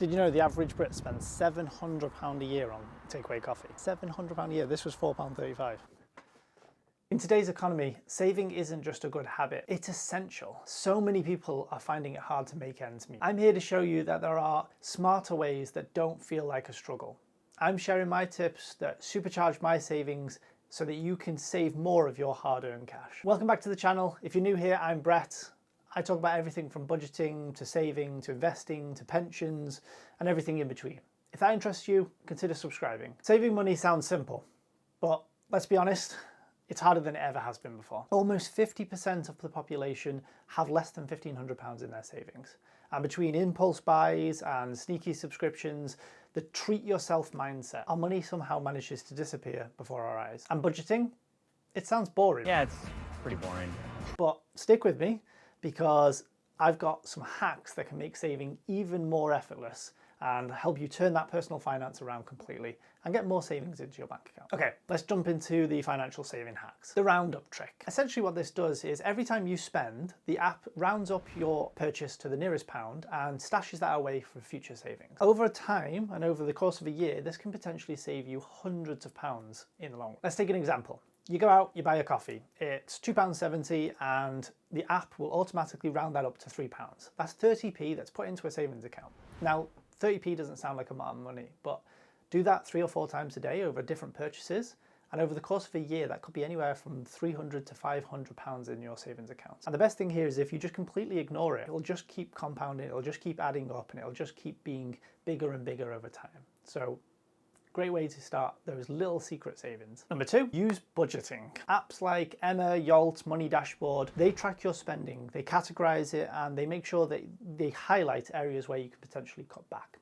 Did you know the average Brit spends £700 a year on takeaway coffee? £700 a year. This was £4.35. In today's economy, saving isn't just a good habit, it's essential. So many people are finding it hard to make ends meet. I'm here to show you that there are smarter ways that don't feel like a struggle. I'm sharing my tips that supercharge my savings so that you can save more of your hard-earned cash. Welcome back to the channel. If you're new here, I'm Brit. I talk about everything from budgeting to saving to investing to pensions and everything in between. If that interests you, consider subscribing. Saving money sounds simple, but let's be honest, it's harder than it ever has been before. Almost 50% of the population have less than £1,500 in their savings. And between impulse buys and sneaky subscriptions, the treat yourself mindset, our money somehow manages to disappear before our eyes. And budgeting, it sounds boring. Yeah, it's pretty boring. But stick with me, because I've got some hacks that can make saving even more effortless and help you turn that personal finance around completely and get more savings into your bank account. Okay, let's jump into the financial saving hacks. The roundup trick. Essentially what this does is every time you spend, the app rounds up your purchase to the nearest pound and stashes that away for future savings. Over time and over the course of a year, this can potentially save you hundreds of pounds in the long run. Let's take an example. You go out, you buy a coffee, it's £2.70 and the app will automatically round that up to £3. That's 30p that's put into a savings account. Now, 30p doesn't sound like a lot of money, but do that 3 or 4 times a day over different purchases, and over the course of a year, that could be anywhere from £300 to £500 in your savings account. And the best thing here is if you just completely ignore it, it'll just keep compounding, it'll just keep adding up, and it'll just keep being bigger and bigger over time. So, great way to start those little secret savings. Number 2, use budgeting. Apps like Emma, Yolt, Money Dashboard, they track your spending, they categorize it, and they make sure that they highlight areas where you can potentially cut back.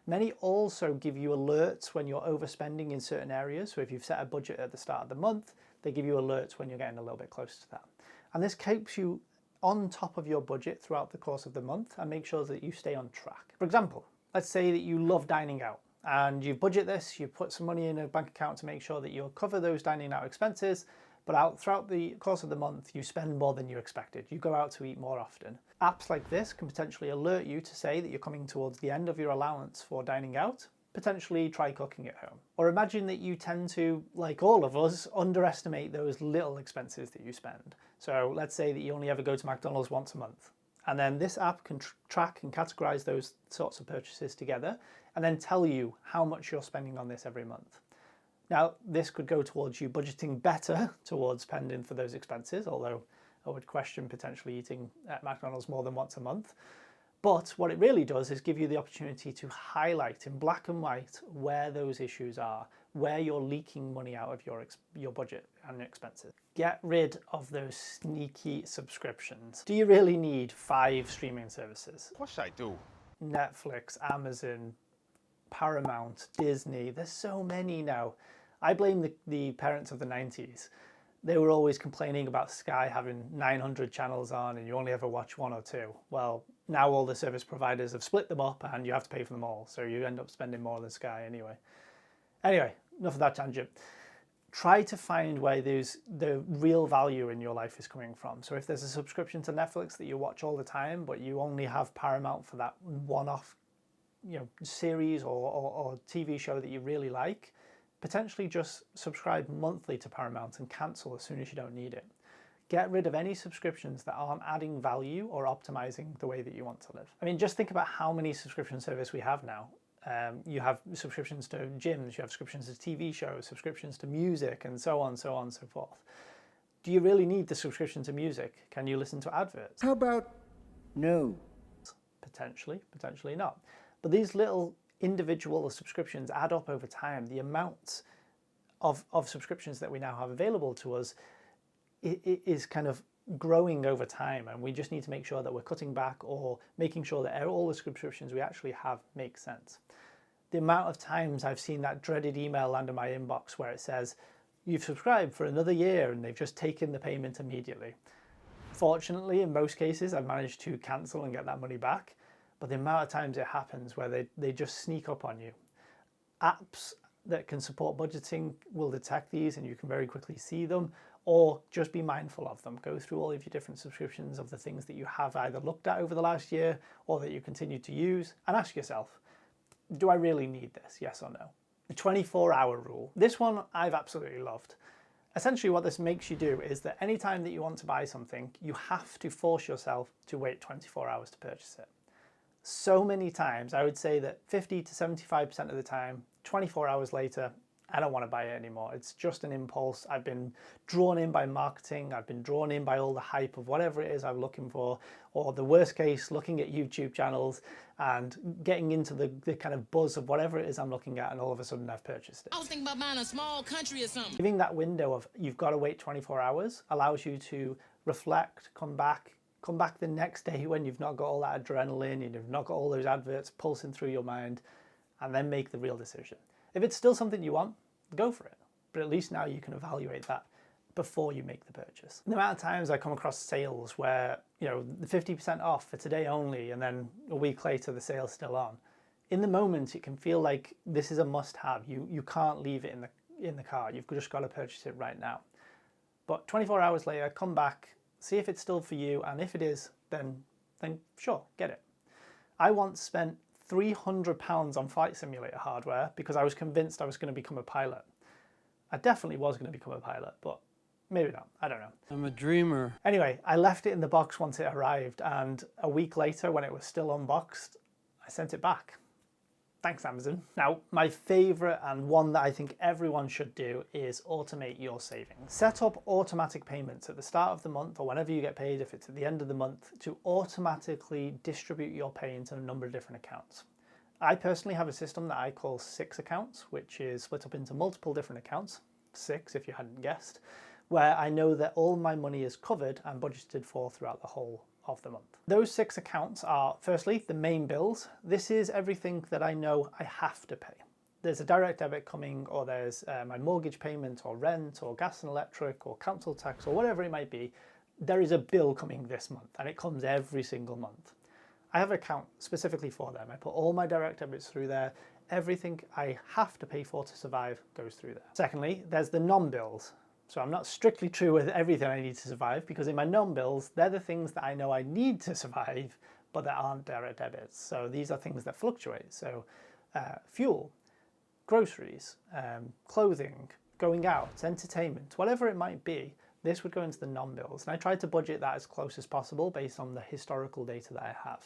Many also give you alerts when you're overspending in certain areas. So if you've set a budget at the start of the month, they give you alerts when you're getting a little bit close to that. And this keeps you on top of your budget throughout the course of the month and make sure that you stay on track. For example, let's say that you love dining out, and you budget this, you put some money in a bank account to make sure that you'll cover those dining out expenses, but throughout the course of the month, you spend more than you expected. You go out to eat more often. Apps like this can potentially alert you to say that you're coming towards the end of your allowance for dining out. Potentially try cooking at home. Or imagine that you tend to, like all of us, underestimate those little expenses that you spend. So let's say that you only ever go to McDonald's once a month. And then this app can track and categorize those sorts of purchases together and then tell you how much you're spending on this every month. Now, this could go towards you budgeting better towards spending for those expenses, although I would question potentially eating at McDonald's more than once a month. But what it really does is give you the opportunity to highlight in black and white where those issues are, where you're leaking money out of your budget and expenses. Get rid of those sneaky subscriptions. Do you really need 5 streaming services? Of course I do. Netflix, Amazon, Paramount, Disney, there's so many now. I blame the parents of the 90s. They were always complaining about Sky having 900 channels on and you only ever watch 1 or 2. Well, now all the service providers have split them up and you have to pay for them all, so you end up spending more than Sky anyway. Anyway, enough of that tangent. Try to find where the real value in your life is coming from. So if there's a subscription to Netflix that you watch all the time, but you only have Paramount for that one-off series or TV show that you really like, potentially just subscribe monthly to Paramount and cancel as soon as you don't need it. Get rid of any subscriptions that aren't adding value or optimizing the way that you want to live. I mean, just think about how many subscription services we have now. You have subscriptions to gyms, you have subscriptions to TV shows, subscriptions to music, and so on, so on, so forth. Do you really need the subscription to music? Can you listen to adverts? How about no? Potentially, potentially not. But these little individual subscriptions add up over time. The amount of subscriptions that we now have available to us is kind of growing over time, and we just need to make sure that we're cutting back or making sure that all the subscriptions we actually have make sense. The amount of times I've seen that dreaded email land in my inbox where it says, you've subscribed for another year, and they've just taken the payment immediately. Fortunately, in most cases, I've managed to cancel and get that money back. But the amount of times it happens where they just sneak up on you. Apps that can support budgeting will detect these and you can very quickly see them, or just be mindful of them. Go through all of your different subscriptions of the things that you have either looked at over the last year or that you continue to use and ask yourself, Do I really need this? Yes or no? The 24-hour rule. This one I've absolutely loved. Essentially what this makes you do is that anytime that you want to buy something, you have to force yourself to wait 24 hours to purchase it. So many times, I would say that 50 to 75% of the time, 24 hours later, I don't want to buy it anymore. It's just an impulse. I've been drawn in by marketing. I've been drawn in by all the hype of whatever it is I'm looking for, or the worst case, looking at YouTube channels and getting into the kind of buzz of whatever it is I'm looking at, and all of a sudden I've purchased it. I was thinking about buying a small country or something. Giving that window of you've got to wait 24 hours allows you to reflect, come back the next day when you've not got all that adrenaline and you've not got all those adverts pulsing through your mind, and then make the real decision. If it's still something you want, go for it. But at least now you can evaluate that before you make the purchase. The amount of times I come across sales where, you know, the 50% off for today only, and then a week later the sale's still on. In the moment, it can feel like this is a must-have. You can't leave it in the cart. You've just got to purchase it right now. But 24 hours later, come back, see if it's still for you, and if it is, then sure, get it. I once spent £300 on flight simulator hardware because I was convinced I was going to become a pilot. I definitely was going to become a pilot, but maybe not. I don't know. I'm a dreamer. Anyway, I left it in the box once it arrived, and a week later, when it was still unboxed, I sent it back. Thanks, Amazon. Now, my favorite and one that I think everyone should do is automate your savings. Set up automatic payments at the start of the month or whenever you get paid, if it's at the end of the month, to automatically distribute your pay into a number of different accounts. I personally have a system that I call 6 accounts, which is split up into multiple different accounts, 6 if you hadn't guessed, where I know that all my money is covered and budgeted for throughout the whole of the month. Those 6 accounts are, firstly, the main bills. This is everything that I know I have to pay. There's a direct debit coming, or there's my mortgage payment or rent or gas and electric or council tax or whatever it might be. There is a bill coming this month, and it comes every single month. I have an account specifically for them. I put all my direct debits through there. Everything I have to pay for to survive goes through there. Secondly, there's the non-bills. So I'm not strictly true with everything I need to survive, because in my non-bills, they're the things that I know I need to survive, but that aren't direct debits. So these are things that fluctuate. So fuel, groceries, clothing, going out, entertainment, whatever it might be, this would go into the non-bills. And I tried to budget that as close as possible based on the historical data that I have.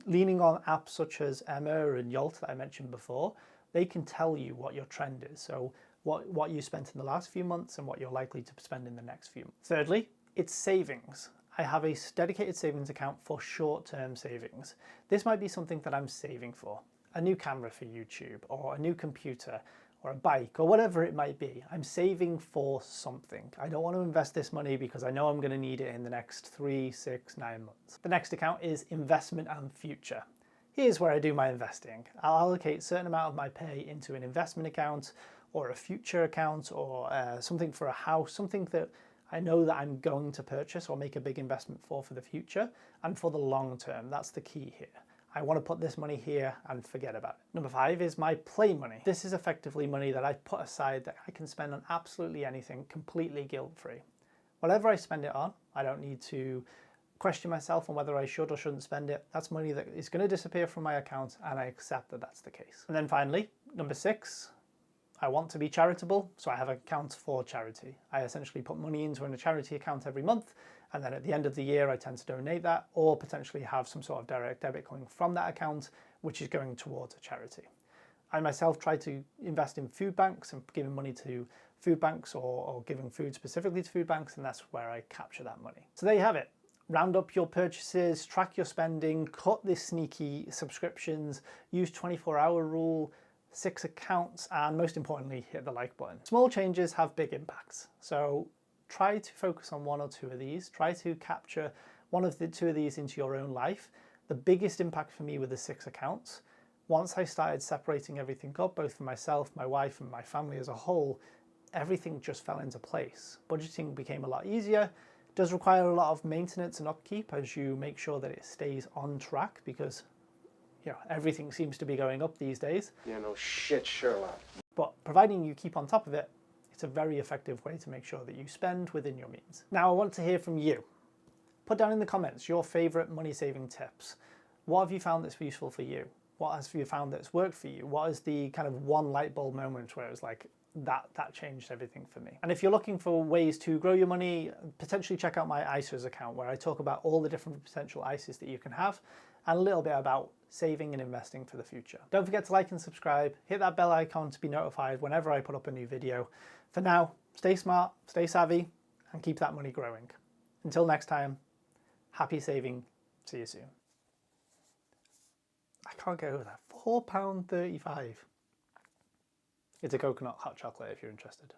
Leaning on apps such as Emma and Yolt that I mentioned before, they can tell you what your trend is. So what you spent in the last few months and what you're likely to spend in the next few months. Thirdly, it's savings. I have a dedicated savings account for short-term savings. This might be something that I'm saving for. A new camera for YouTube, or a new computer, or a bike, or whatever it might be. I'm saving for something. I don't want to invest this money because I know I'm going to need it in the next 3, 6, 9 months. The next account is investment and future. Here's where I do my investing. I'll allocate a certain amount of my pay into an investment account, or a future account, or something for a house, something that I know that I'm going to purchase or make a big investment for the future and for the long term. That's the key here. I want to put this money here and forget about it. Number 5 is my play money. This is effectively money that I put aside that I can spend on absolutely anything, completely guilt-free. Whatever I spend it on, I don't need to question myself on whether I should or shouldn't spend it. That's money that is going to disappear from my account, and I accept that that's the case. And then finally, number 6, I want to be charitable, so I have an account for charity. I essentially put money into a charity account every month, and then at the end of the year I tend to donate that, or potentially have some sort of direct debit coming from that account, which is going towards a charity. I myself try to invest in food banks and giving money to food banks, or giving food specifically to food banks, and that's where I capture that money. So there you have it. Round up your purchases, track your spending, cut the sneaky subscriptions, use 24-hour rule, 6 accounts, and most importantly, hit the like button. Small changes have big impacts, so try to focus on 1 or 2 of these. Try to capture 1 of the 2 of these into your own life. The biggest impact for me with the 6 accounts, once I started separating everything up, both for myself, my wife, and my family as a whole, everything just fell into place. Budgeting became a lot easier. It does require a lot of maintenance and upkeep as you make sure that it stays on track, because everything seems to be going up these days. Yeah, no shit, Sherlock. But providing you keep on top of it, it's a very effective way to make sure that you spend within your means. Now I want to hear from you. Put down in the comments your favorite money saving tips. What have you found that's useful for you? What has you found that's worked for you? What is the kind of one light bulb moment where it was like, that changed everything for me? And if you're looking for ways to grow your money, potentially check out my ISAs account where I talk about all the different potential ISAs that you can have and a little bit about saving and investing for the future. Don't forget to like and subscribe, hit that bell icon to be notified whenever I put up a new video. For now, stay smart, stay savvy, and keep that money growing. Until next time, happy saving. See you soon. I can't get over that. £4.35. It's a coconut hot chocolate if you're interested.